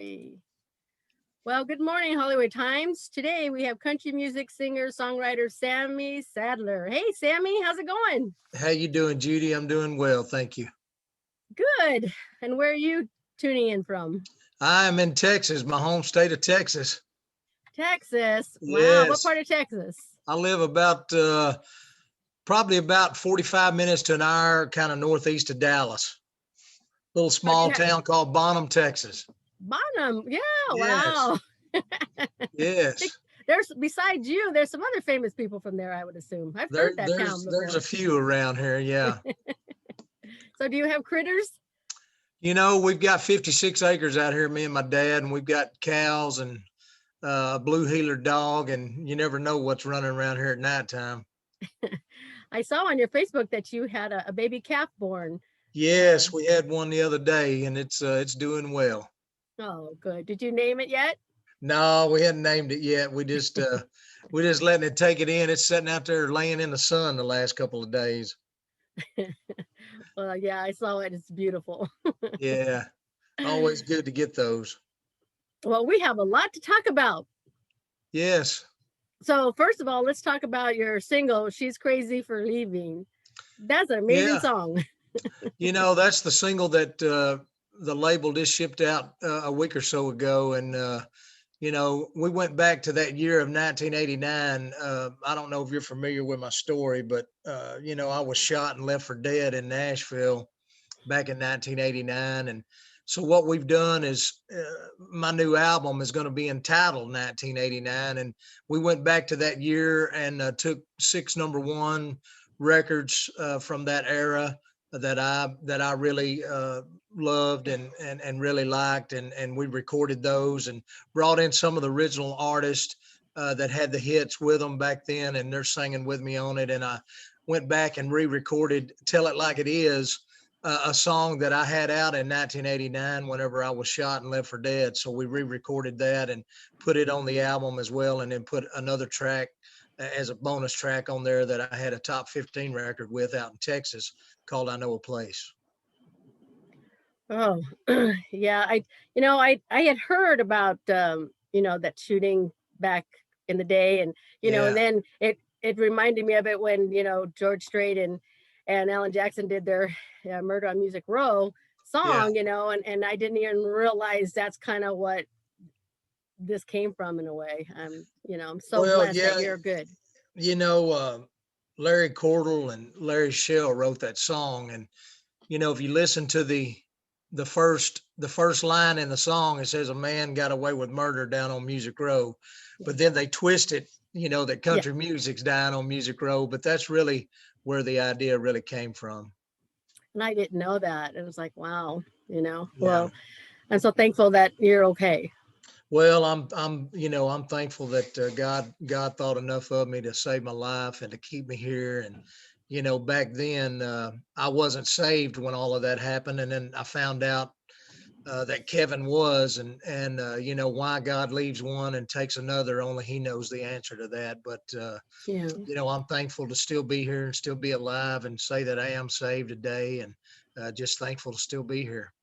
Hey. Well, good morning, Hollywood Times. Today we have country music singer, songwriter Sammy Sadler. Hey, Sammy, how's it going? How you doing, Judy? I'm doing well, thank you. Good. And where are you tuning in from? I'm in Texas, my home state of Texas. Texas. Wow. What Yes, part of Texas? I live about probably about 45 minutes to an hour, kind of northeast of Dallas. Little Oh, do small you have town called Bonham, Texas. Bonham? Yeah. Yes, Wow. yes. There's besides you, there's some other famous people from there, I would assume. I've heard that town There's a before. few around here. Yeah. So do you have critters? We've got 56 acres out here, me and my dad, and we've got cows and a blue heeler dog, and you never know what's running around here at nighttime. I saw on your Facebook that you had a baby calf born. Uh, Yes, we had one the other day, and it's doing well. oh, good. Did you name it yet? No, we hadn't named it yet. We just letting it take it in. It's sitting out there laying in the sun the last couple of days. Well, yeah, I saw it. It's beautiful. Yeah, always good to get those. Well, we have a lot to talk about. Yes. So, first of all, let's talk about your single, She's Crazy for Leaving. That's an amazing Yeah. song. That's the single that the label just shipped out a week or so ago. And, we went back to that year of 1989. I don't know if you're familiar with my story, but, I was shot and left for dead in Nashville back in 1989. And so what we've done is my new album is going to be entitled 1989. And we went back to that year and took 6 number one records from that era that I really loved and really liked. And we recorded those and brought in some of the original artists that had the hits with them back then. And they're singing with me on it. And I went back and re-recorded Tell It Like It Is, a song that I had out in 1989 whenever I was shot and left for dead. So we re-recorded that and put it on the album as well, and then put another track as a bonus track on there that I had a top 15 record with out in Texas called I Know a Place. Oh, yeah. I had heard about, that shooting back in the day. And Yeah, then it reminded me of it when, George Strait and Alan Jackson did their Murder on Music Row yeah. song, and I didn't even realize that's kind of what this came from in a way. I'm so Well, blessed that yeah, you're good. you know, uh, Larry Cordell and Larry Shell wrote that song, and if you listen to the first line in the song, it says a man got away with murder down on Music Row, Yeah. but then they twist it, that Yeah. country music's dying on Music Row, but that's really where the idea really came from. And I didn't know that. It was like, wow. Yeah. Well, I'm so thankful that you're okay. Well, I'm thankful that God thought enough of me to save my life and to keep me here. And, back then I wasn't saved when all of that happened. And then I found out that Kevin was, and why God leaves one and takes another. Only He knows the answer to that. But Yeah. I'm thankful to still be here and still be alive and say that I am saved today, and just thankful to still be here.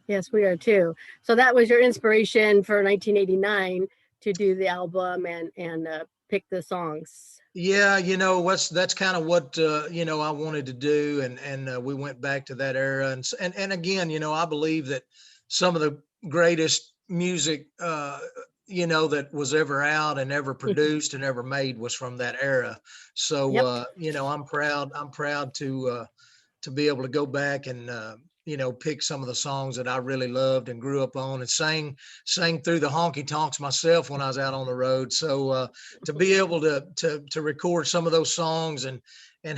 Yes, we are too. So that was your inspiration for 1989 to do the album and pick the songs. Yeah, that's kind of what I wanted to do, and we went back to that era, and again, I believe that some of the greatest music that was ever out and ever produced and ever made was from that era. So Yep. I'm proud to be able to go back and pick some of the songs that I really loved and grew up on, and sang through the honky tonks myself when I was out on the road. So to be able to record some of those songs and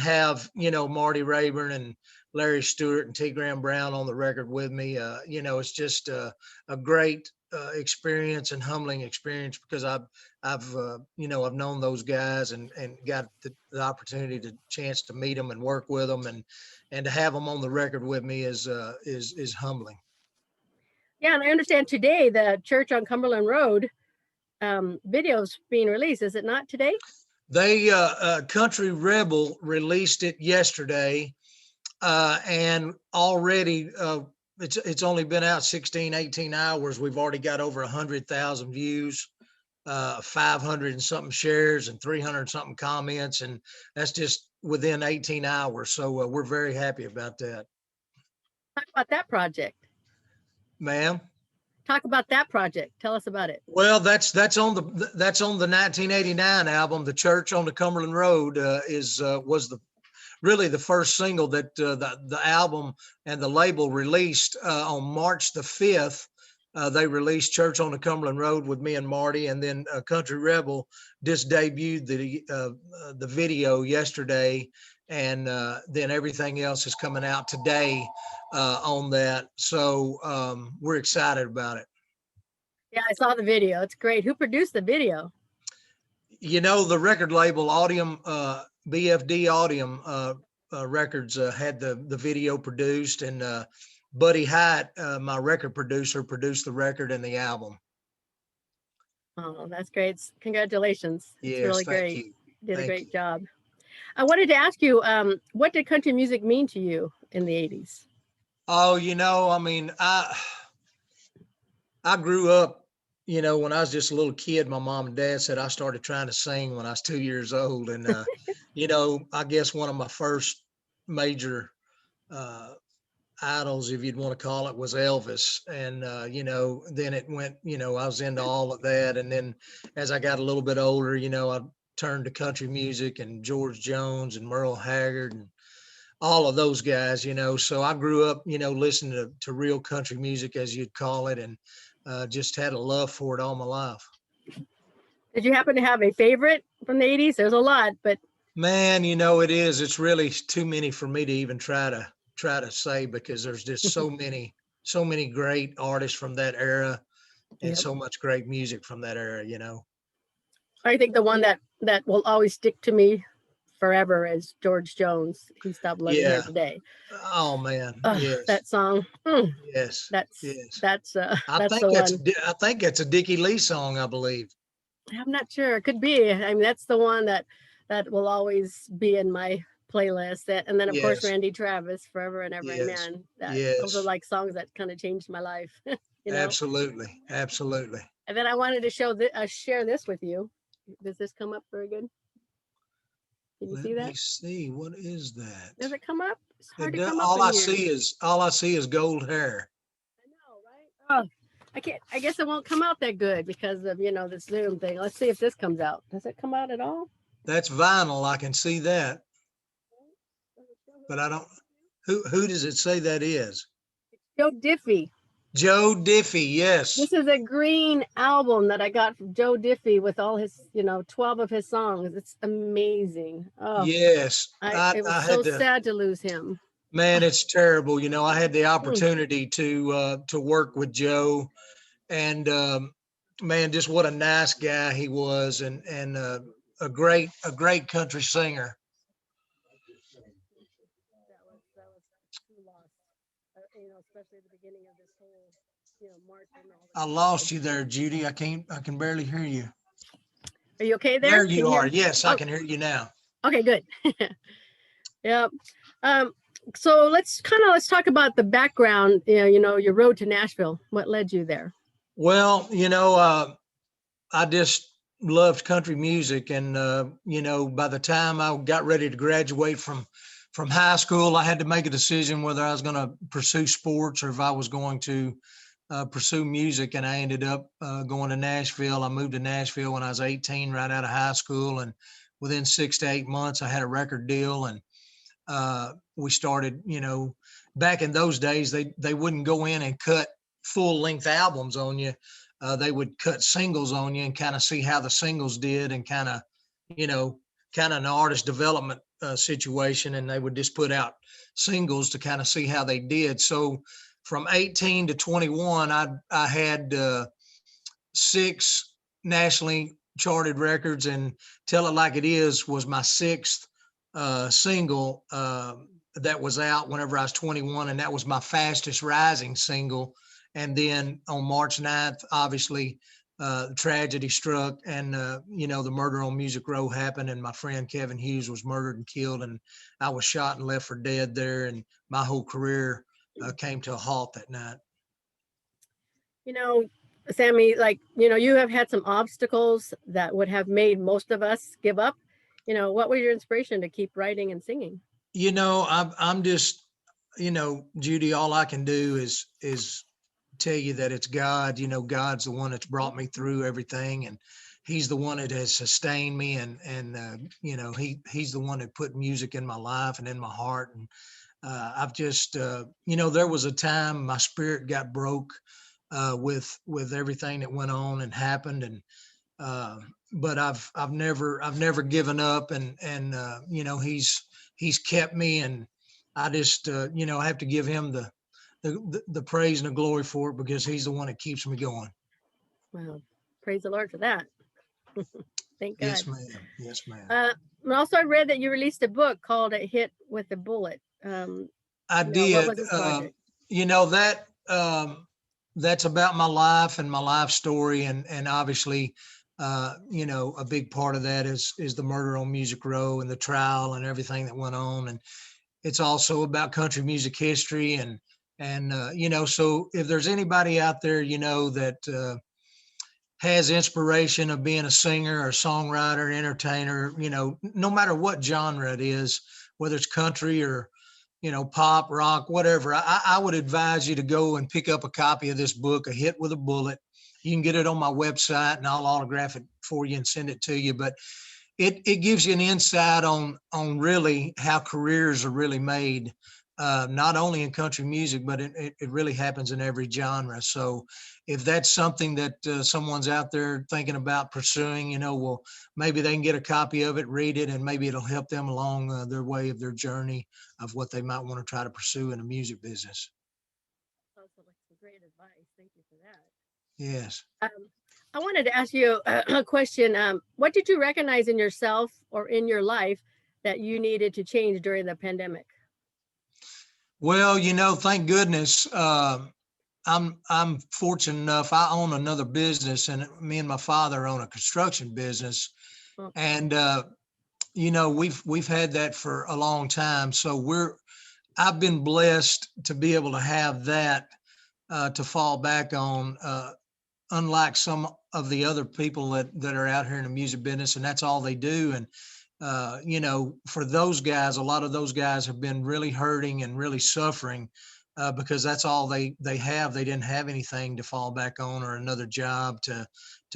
have Marty Rayburn and Larry Stewart and T. Graham Brown on the record with me, it's just a great experience and humbling experience, because I've known those guys and got the opportunity to chance to meet them and work with them, and to have them on the record with me is humbling. Yeah, and I understand today the church on Cumberland Road videos being released. Is it not today? They Country Rebel released it yesterday, and already it's only been out 16, 18 hours. We've already got over 100,000 views, 500 and something shares and 300 and something comments. And that's just within 18 hours. So we're very happy about that. Talk about that project. Ma'am. Talk about that project. Tell us about it. Well, that's on the 1989 album. The Church on the Cumberland Road was really the first single that the album and the label released on March the 5th. They released Church on the Cumberland Road with me and Marty, and then Country Rebel just debuted the video yesterday, and then everything else is coming out today on that. So we're excited about it. Yeah, I saw the video. It's great. Who produced the video? You know, the record label Audium, BFD Audium Records had the video produced, and Buddy Hyatt, my record producer, produced the record and the album. Oh, that's great. Congratulations. It's really great. You. Did a great job. I wanted to ask you, what did country music mean to you in the 80s? Oh, you know, I mean, I grew up, you know, when I was just a little kid, my mom and dad said I started trying to sing when I was 2 years old. And, you know, I guess one of my first major idols, if you'd want to call it, was Elvis. And, you know, then it went, you know, I was into all of that. And then as I got a little bit older, you know, I turned to country music and George Jones and Merle Haggard and all of those guys, you know. So I grew up, you know, listening to real country music, as you'd call it, and just had a love for it all my life. Did you happen to have a favorite from the 80s? There's a lot, but man, you know, it's really too many for me to even try to say, because there's just so many great artists from that era and so much great music from that era, you know. I think the one that will always stick to me forever is George Jones. He stopped loving her today. Oh man, yes. That song. Yes. That's the one. I think it's a Dickie Lee song, I believe. I'm not sure. It could be. I mean, that's the one that will always be in my playlist. And then of course Randy Travis, Forever and Ever. Amen. Those are like songs that kind of changed my life. You know? Absolutely. And then I wanted to share this with you. Does this come up very good? Can you see that? Let me see. What is that? Does it come up? It's hard to come up. All I see is gold hair. I know, right? Oh, I guess it won't come out that good because of, you know, the Zoom thing. Let's see if this comes out. Does it come out at all? That's vinyl. I can see that. But I don't. Who does it say that is? Joe Diffie. Joe Diffie, yes. This is a green album that I got from Joe Diffie with all his, 12 of his songs. It's amazing. Oh, yes. It was so sad to lose him. Man, it's terrible. You know, I had the opportunity to work with Joe, and man, just what a nice guy he was, and a great country singer. Especially at the beginning of this whole, march and all that. I lost you there, Judy. I can barely hear you. Are you okay there? There you are. Yes, I can hear you now. Okay, good. Yeah. So let's talk about the background, your road to Nashville. What led you there? Well, I just loved country music, and by the time I got ready to graduate from high school, I had to make a decision whether I was going to pursue sports or if I was going to pursue music. And I ended up going to Nashville. I moved to Nashville when I was 18, right out of high school. And within 6 to 8 months, I had a record deal. And we started, back in those days, they wouldn't go in and cut full length albums on you. They would cut singles on you and kind of see how the singles did, and kind of an artist development situation, and they would just put out singles to kind of see how they did. So from 18 to 21, I had 6 nationally charted records, and Tell It Like It Is was my 6th single that was out whenever I was 21, and that was my fastest rising single. And then on March 9th, obviously, tragedy struck, and the murder on Music Row happened, and my friend Kevin Hughes was murdered and killed, and I was shot and left for dead there, and my whole career came to a halt that night. You know, Sammy, like, you have had some obstacles that would have made most of us give up. What was your inspiration to keep writing and singing? I'm just, Judy, all I can do is tell you that it's God. God's the one that's brought me through everything, and he's the one that has sustained me, and he's the one that put music in my life and in my heart. And I've just, there was a time my spirit got broke with everything that went on and happened, and but I've never given up, and he's kept me, and I just I have to give him the praise and the glory for it, because he's the one that keeps me going. Well, praise the Lord for that. Thank God. Yes, ma'am. Yes, ma'am. And also, I read that you released a book called "A Hit with a Bullet." I did. What was this project? That's about my life and my life story, and obviously, a big part of that is the murder on Music Row and the trial and everything that went on, and it's also about country music history, and so if there's anybody out there, that has inspiration of being a singer or songwriter, entertainer, no matter what genre it is, whether it's country or, pop, rock, whatever, I would advise you to go and pick up a copy of this book, A Hit with a Bullet. You can get it on my website, and I'll autograph it for you and send it to you. But it gives you an insight on really how careers are really made, not only in country music, but it really happens in every genre. So if that's something that someone's out there thinking about pursuing, well, maybe they can get a copy of it, read it, and maybe it'll help them along their way of their journey of what they might want to try to pursue in the music business. That's some great advice. Thank you for that. Yes. I wanted to ask you a question. What did you recognize in yourself or in your life that you needed to change during the pandemic? Well, thank goodness. I'm fortunate enough. I own another business, and me and my father own a construction business, and we've had that for a long time. So I've been blessed to be able to have that to fall back on. Unlike some of the other people that are out here in the music business, and that's all they do. And for those guys, a lot of those guys have been really hurting and really suffering. Because that's all they have. They didn't have anything to fall back on or another job to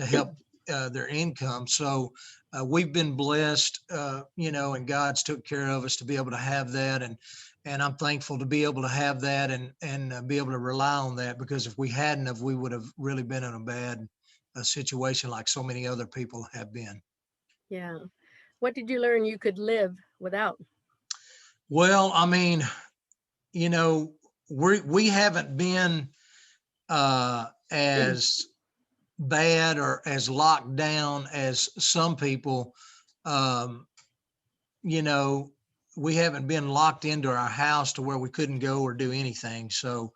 help their income. So we've been blessed, and God's took care of us to be able to have that. And I'm thankful to be able to have that and be able to rely on that, because if we hadn't, we would have really been in a bad situation like so many other people have been. Yeah. What did you learn you could live without? Well, I mean, we haven't been as bad or as locked down as some people. We haven't been locked into our house to where we couldn't go or do anything. So,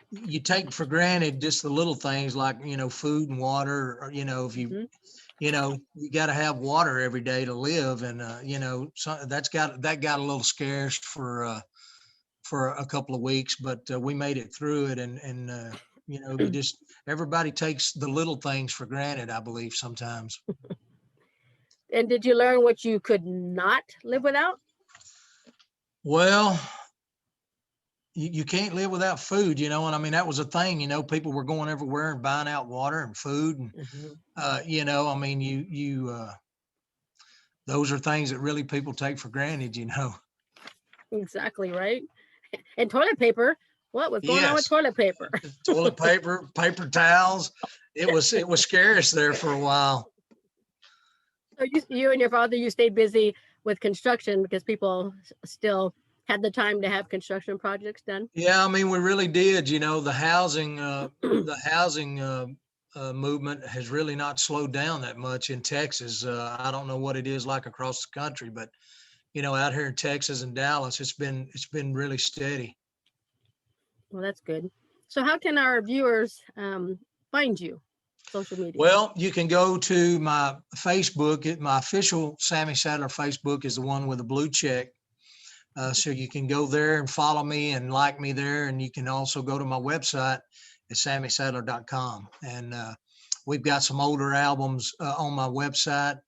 you take for granted just the little things like, food and water, or, if you, you got to have water every day to live. And, so that got a little scarce for a couple of weeks, but we made it through it. And everybody takes the little things for granted, I believe, sometimes. And did you learn what you could not live without? Well, you can't live without food, and I mean, that was a thing, people were going everywhere and buying out water and food. And, I mean, those are things that really people take for granted, Exactly, right? And toilet paper. What was going on with toilet paper? Toilet paper, paper towels. It was scarce there for a while. So you and your father, you stayed busy with construction because people still had the time to have construction projects done? Yeah, I mean, we really did. The housing movement has really not slowed down that much in Texas. I don't know what it is like across the country, but out here in Texas and Dallas, it's been really steady. Well, that's good. So how can our viewers find you? Social media? Well, you can go to my Facebook. My official Sammy Sadler Facebook is the one with the blue check. So you can go there and follow me and like me there. And you can also go to my website at sammysadler.com. And we've got some older albums on my website.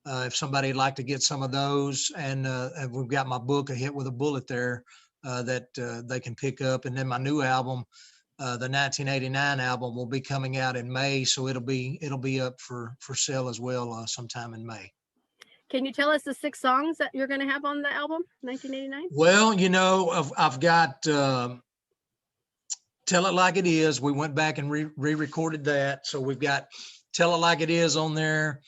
If somebody'd like to get some of those, and we've got my book, A Hit with a Bullet, there that they can pick up. And then my new album, the 1989 album, will be coming out in May, so it'll be up for sale as well sometime in May. Can you tell us the 6 songs that you're going to have on the album, 1989? Well, I've got Tell It Like It Is. We went back and re-recorded that, so we've got Tell It Like It Is on there.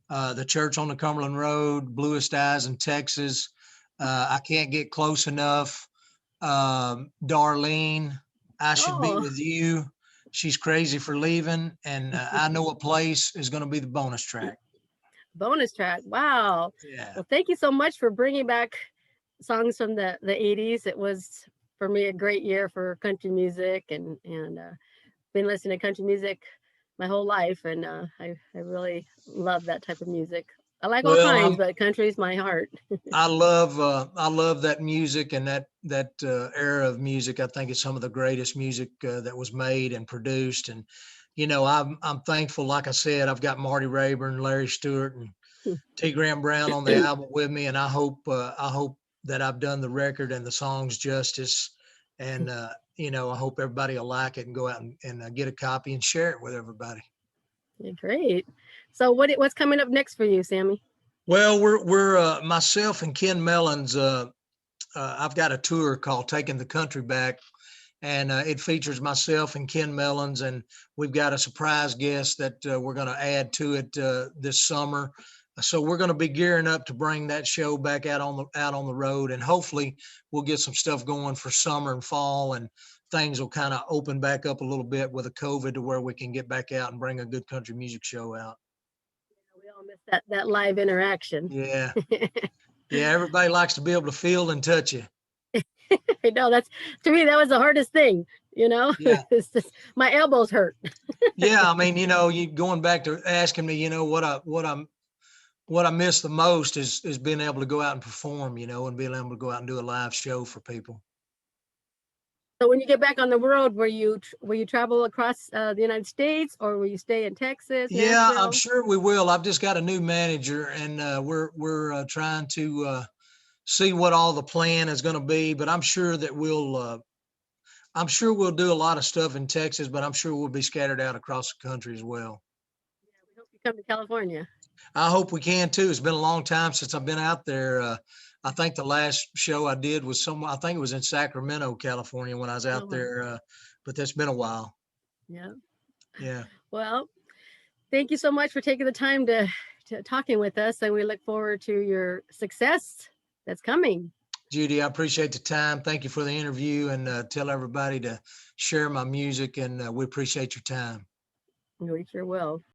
The Church on the Cumberland Road, Bluest Eyes in Texas, I Can't Get Close Enough, Darlene, I Should Be With You, She's Crazy for Leaving, and I Know a Place is going to be the bonus track. Bonus track. Wow. Yeah. Well, thank you so much for bringing back songs from the 80s. It was, for me, a great year for country music, and been listening to country music my whole life, and I really love that type of music. I like all kinds, but country's my heart. I love that music and that era of music. I think it's some of the greatest music that was made and produced. And I'm thankful. Like I said, I've got Marty Rayburn, Larry Stewart, and T. Graham Brown on the album with me, and I hope that I've done the record and the songs justice. And I hope everybody will like it and go out and get a copy and share it with everybody. Yeah, great. So what's coming up next for you, Sammy? Well, we're myself and Ken Mellons. I've got a tour called Taking the Country Back, and it features myself and Ken Mellons, and we've got a surprise guest that we're going to add to it this summer. So we're going to be gearing up to bring that show back out on the road, and hopefully we'll get some stuff going for summer and fall, and things will kind of open back up a little bit with the COVID to where we can get back out and bring a good country music show out. Yeah, we all miss that live interaction. Yeah. Yeah. Everybody likes to be able to feel and touch you. I know, to me, that was the hardest thing, Yeah. It's just, my elbows hurt. Yeah. I mean, you going back to asking me, what I miss the most is being able to go out and perform, and being able to go out and do a live show for people. So when you get back on the road, will you travel across the United States, or will you stay in Texas? Yeah, Nashville? I'm sure we will. I've just got a new manager, and we're trying to see what all the plan is going to be. But I'm sure that we'll do a lot of stuff in Texas, but I'm sure we'll be scattered out across the country as well. Yeah, we hope you come to California. I hope we can too. It's been a long time since I've been out there. I think the last show I did was I think it was in Sacramento, California, when I was out there. But that's been a while. Yeah. Yeah. Well, thank you so much for taking the time to talking with us, and we look forward to your success that's coming. Judy, I appreciate the time. Thank you for the interview, and tell everybody to share my music, and we appreciate your time. We sure will.